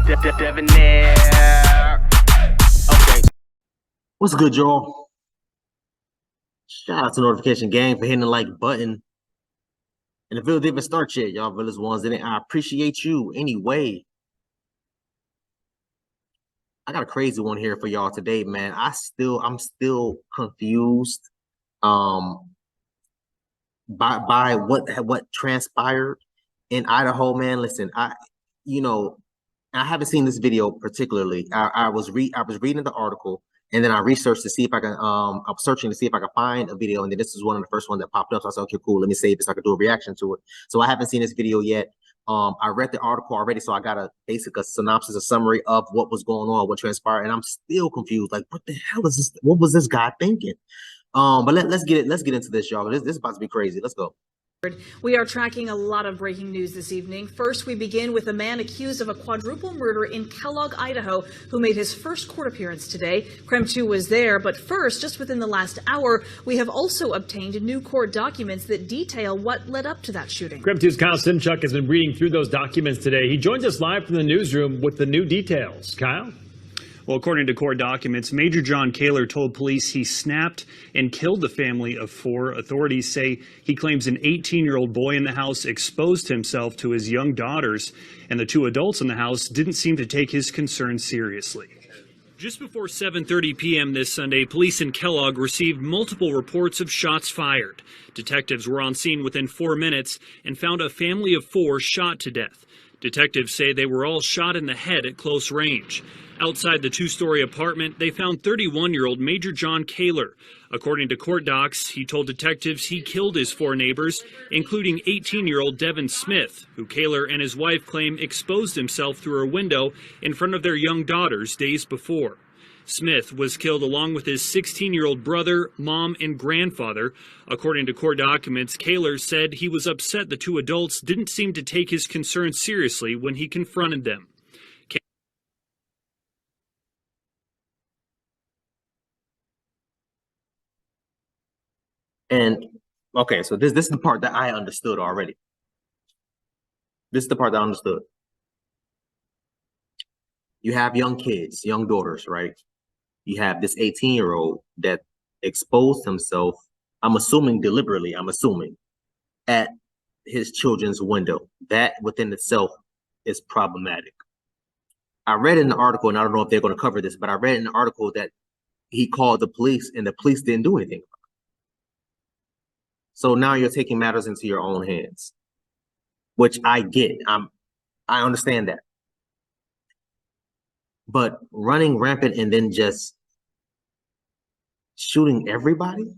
Okay. What's good, y'all? Shout out to Notification Gang for hitting the like button. And the video didn't even start yet, y'all village ones in it. I appreciate you anyway. I got a crazy one here for y'all today, man. I'm still confused by what transpired in Idaho, man. Listen, I haven't seen this video particularly. I was reading the article, and then I researched to see if I can I was searching to see if I could find a video, and then this is one of the first ones that popped up. So I said, okay, cool, let me save this so I could do a reaction to it. So I haven't seen this video yet. I read the article already, so I got a synopsis, a summary of what was going on, what transpired, and I'm still confused. Like, what the hell is this? What was this guy thinking? But let's get into this, y'all. This is about to be crazy. Let's go. We are tracking a lot of breaking news this evening. First, we begin with a man accused of a quadruple murder in Kellogg, Idaho, who made his first court appearance today. Creme 2 was there, but first, just within the last hour, we have also obtained new court documents that detail what led up to that shooting. Creme 2's Kyle Simchuk has been reading through those documents today. He joins us live from the newsroom with the new details. Kyle? Well, according to court documents, Majorjon Kaylor told police he snapped and killed the family of 4. Authorities say he claims an 18-year-old boy in the house exposed himself to his young daughters, and the 2 adults in the house didn't seem to take his concerns seriously. Just before 7:30 p.m. this Sunday, police in Kellogg received multiple reports of shots fired. Detectives were on scene within 4 minutes and found a family of 4 shot to death. Detectives say they were all shot in the head at close range. Outside the 2-story apartment, they found 31-year-old Majorjon Kaylor. According to court docs, he told detectives he killed his 4 neighbors, including 18-year-old Devin Smith, who Kaylor and his wife claim exposed himself through a window in front of their young daughters days before. Smith was killed along with his 16-year-old brother, mom, and grandfather. According to court documents, Kaylor said he was upset the 2 adults didn't seem to take his concerns seriously when he confronted them. And okay, so this is the part that I understood already. This is the part that I understood. You have young kids, young daughters, right? You have this 18-year-old that exposed himself, I'm assuming deliberately, at his children's window. That within itself is problematic. I read in the article, and I don't know if they're going to cover this, but I read in the article that he called the police and the police didn't do anything. So now you're taking matters into your own hands, which I get. I understand that. But running rampant and then just shooting everybody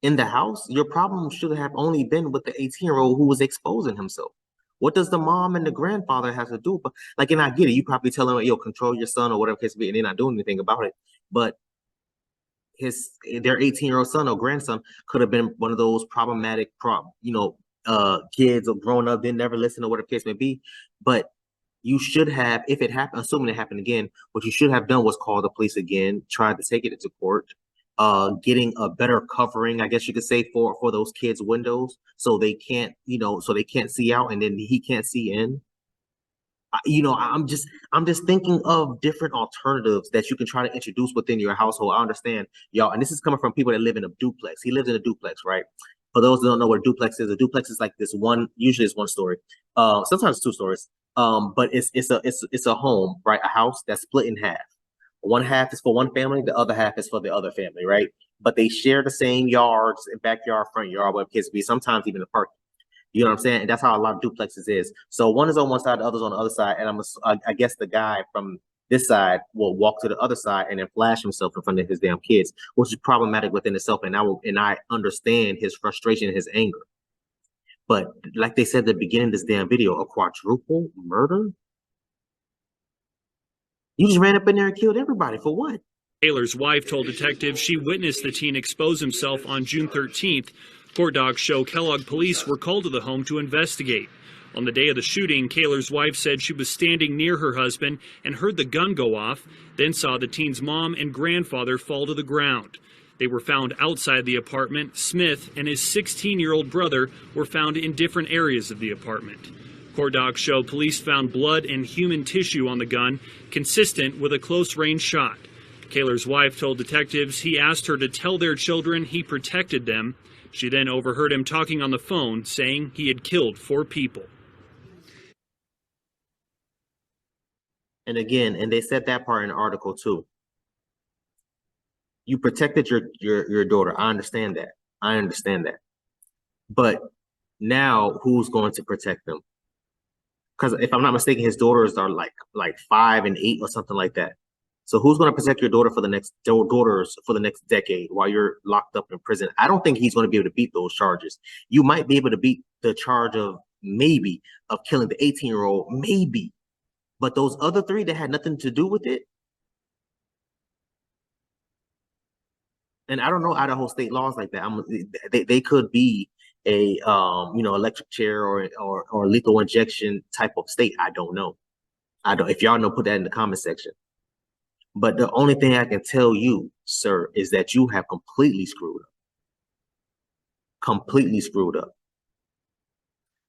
in the house, your problem should have only been with the 18-year-old who was exposing himself. What does the mom and the grandfather have to do? But like, and I get it. You probably tell them, yo, control your son or whatever case be, and they're not doing anything about it. But their 18-year-old son or grandson could have been one of those problematic kids or grown up, didn't never listen or whatever case may be. But you should have, if it happened, assuming it happened again, what you should have done was call the police again, tried to take it into court, getting a better covering, I guess you could say, for those kids' windows, so they can't, so they can't see out and then he can't see in. I'm just thinking of different alternatives that you can try to introduce within your household. I understand, y'all, and this is coming from people that live in a duplex. He lives in a duplex, right? For those that don't know what a duplex is like this one, usually it's 1 story. Sometimes it's 2 stories. But it's a home, right? A house that's split in half. One half is for one family, the other half is for the other family, right? But they share the same yards, backyard, front yard, whatever kids be, sometimes even a park. You know what I'm saying? And that's how a lot of duplexes is. So one is on one side, the other's on the other side. And I guess the guy from this side will walk to the other side and then flash himself in front of his damn kids, which is problematic within itself. And I understand his frustration and his anger. But like they said at the beginning of this damn video, a quadruple murder? You just ran up in there and killed everybody for what? Kaylor's wife told detectives she witnessed the teen expose himself on June 13th. Court docs show Kellogg police were called to the home to investigate. On the day of the shooting, Kaylor's wife said she was standing near her husband and heard the gun go off, then saw the teen's mom and grandfather fall to the ground. They were found outside the apartment. Smith and his 16-year-old brother were found in different areas of the apartment. Court docs show police found blood and human tissue on the gun, consistent with a close-range shot. Kaylor's wife told detectives he asked her to tell their children he protected them. She then overheard him talking on the phone, saying he had killed 4 people. And again, and they said that part in the article too. You protected your daughter. I understand that. I understand that. But now who's going to protect them? Because if I'm not mistaken, his daughters are like 5 and 8 or something like that. So who's going to protect your daughters for the next decade while you're locked up in prison? I don't think he's going to be able to beat those charges. You might be able to beat the charge of killing the 18-year-old, maybe. But those other 3 that had nothing to do with it, and I don't know Idaho state laws like that. They could be a electric chair or lethal injection type of state. I don't know. If y'all know, put that in the comment section. But the only thing I can tell you, sir, is that you have completely screwed up. Completely screwed up.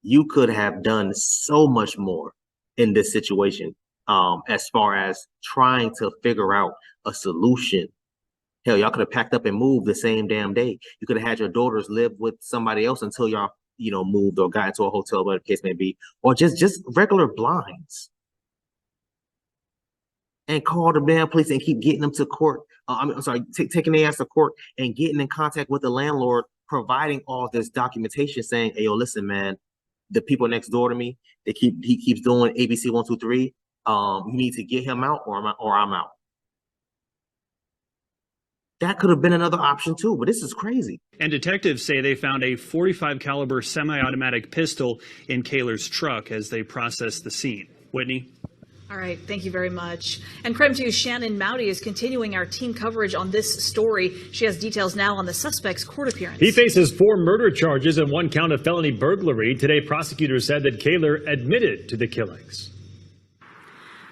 You could have done so much more in this situation, as far as trying to figure out a solution. Hell, y'all could have packed up and moved the same damn day. You could have had your daughters live with somebody else until y'all, moved or got into a hotel, whatever the case may be, or just regular blinds. And call the damn police and keep getting them to court. Taking their ass to court and getting in contact with the landlord, providing all this documentation saying, hey, yo, listen, man, the people next door to me, he keeps doing ABC 1, 2, 3. You need to get him out or I'm out. That could have been another option too, but this is crazy. And detectives say they found a .45 caliber semi-automatic pistol in Kaylor's truck as they processed the scene. Whitney? All right, thank you very much. And Crime 2's Shannon Mowdy is continuing our team coverage on this story. She has details now on the suspect's court appearance. He faces 4 murder charges and 1 count of felony burglary. Today, prosecutors said that Kaylor admitted to the killings.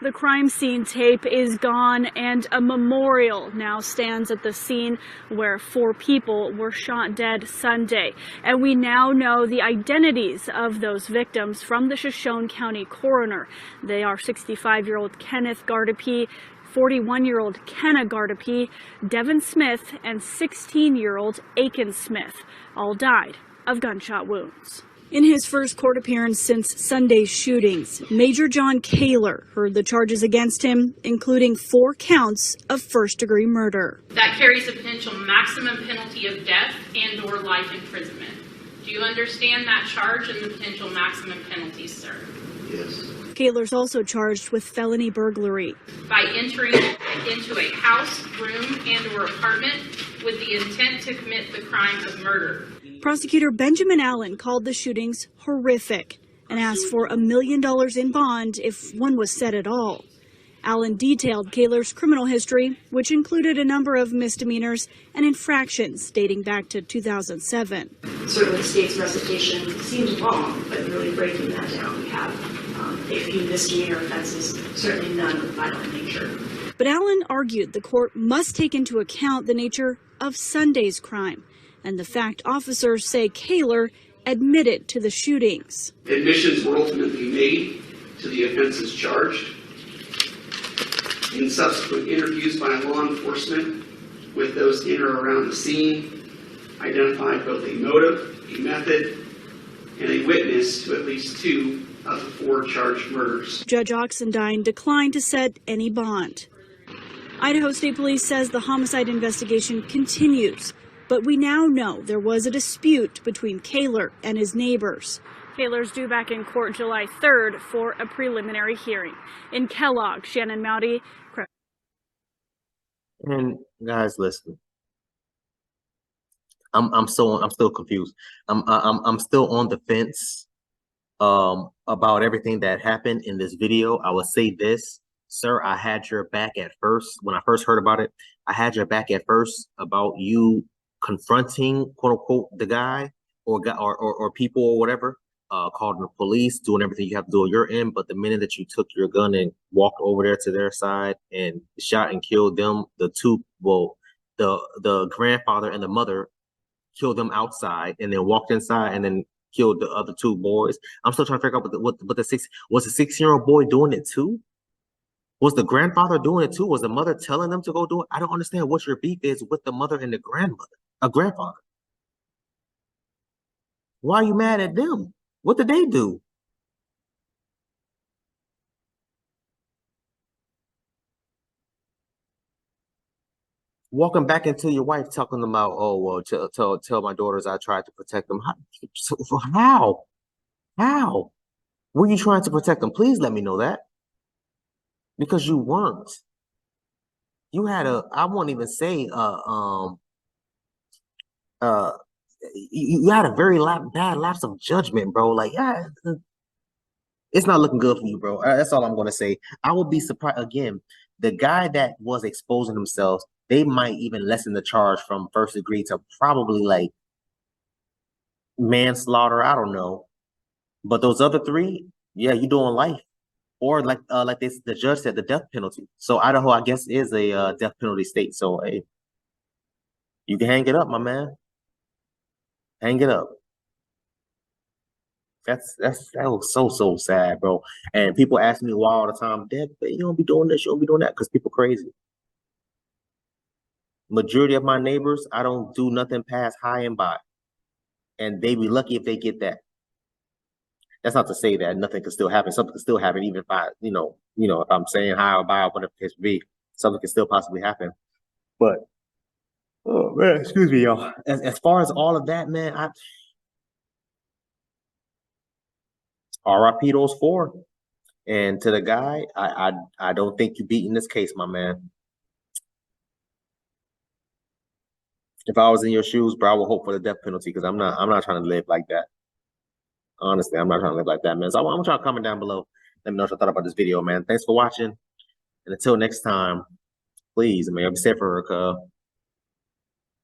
The crime scene tape is gone, and a memorial now stands at the scene where 4 people were shot dead Sunday. And we now know the identities of those victims from the Shoshone County coroner. They are 65-year-old Kenneth Gardepee, 41-year-old Kenna Gardepee, Devin Smith, and 16-year-old Aiken Smith. All died of gunshot wounds. In his first court appearance since Sunday's shootings, Majorjon Kaylor heard the charges against him, including 4 counts of first-degree murder. That carries a potential maximum penalty of death and/or life imprisonment. Do you understand that charge and the potential maximum penalties, sir? Yes. Kaylor's also charged with felony burglary. By entering into a house, room, and/or apartment with the intent to commit the crime of murder. Prosecutor Benjamin Allen called the shootings horrific and asked for $1 million in bond if one was set at all. Allen detailed Kaylor's criminal history, which included a number of misdemeanors and infractions dating back to 2007. Certainly the state's recitation seems long, but really breaking that down, we have a few misdemeanor offenses, certainly none of violent nature. But Allen argued the court must take into account the nature of Sunday's crime and the fact officers say Kaylor admitted to the shootings. Admissions were ultimately made to the offenses charged. In subsequent interviews by law enforcement with those in or around the scene, identified both a motive, a method, and a witness to at least 2 of the 4 charged murders. Judge Oxendine declined to set any bond. Idaho State Police says the homicide investigation continues, but we now know there was a dispute between Kaylor and his neighbors. Kaylor's due back in court July 3rd for a preliminary hearing. In Kellogg, Shannon Mowdy. And guys, listen. I'm still confused. I'm still on the fence about everything that happened in this video. I will say this, sir, I had your back at first. When I first heard about it, I had your back at first about you confronting, quote unquote, the guy or people or whatever, calling the police, doing everything you have to do on your end. But the minute that you took your gun and walked over there to their side and shot and killed them, the grandfather and the mother killed them outside and then walked inside and then killed the other two boys. I'm still trying to figure out what the was the 6-year-old boy doing it too? Was the grandfather doing it too? Was the mother telling them to go do it? I don't understand what your beef is with the mother and the grandfather. Why are you mad at them? What did they do? Walking back into your wife talking about, oh, well, tell my daughters I tried to protect them. How? How? Were you trying to protect them? Please let me know that. Because you weren't. You had I won't even say, you had a very bad lapse of judgment, bro. Like, yeah, it's not looking good for you, bro. That's all I'm going to say. I would be surprised, again, the guy that was exposing himself, they might even lessen the charge from first degree to probably like manslaughter. I don't know. But those other three, yeah, you're doing life. Or like the judge said, the death penalty. So Idaho, I guess, is a death penalty state. So hey, you can hang it up, my man. Hang it up. That was so sad, bro. And people ask me why all the time, Dad, you don't be doing this, you don't be doing that, because people crazy. Majority of my neighbors, I don't do nothing past high and by. And they be lucky if they get that. That's not to say that nothing can still happen. Something can still happen, even if if I'm saying high or by, whatever the case may be, something can still possibly happen. But oh man, excuse me, y'all. As far as all of that, man, RIP those 4. And to the guy, I don't think you beat in this case, my man. If I was in your shoes, bro, I would hope for the death penalty, because I'm not trying to live like that. Honestly, I'm not trying to live like that, man. So I'm trying to comment down below. Let me know what you thought about this video, man. Thanks for watching. And until next time, please, man, be safe for her,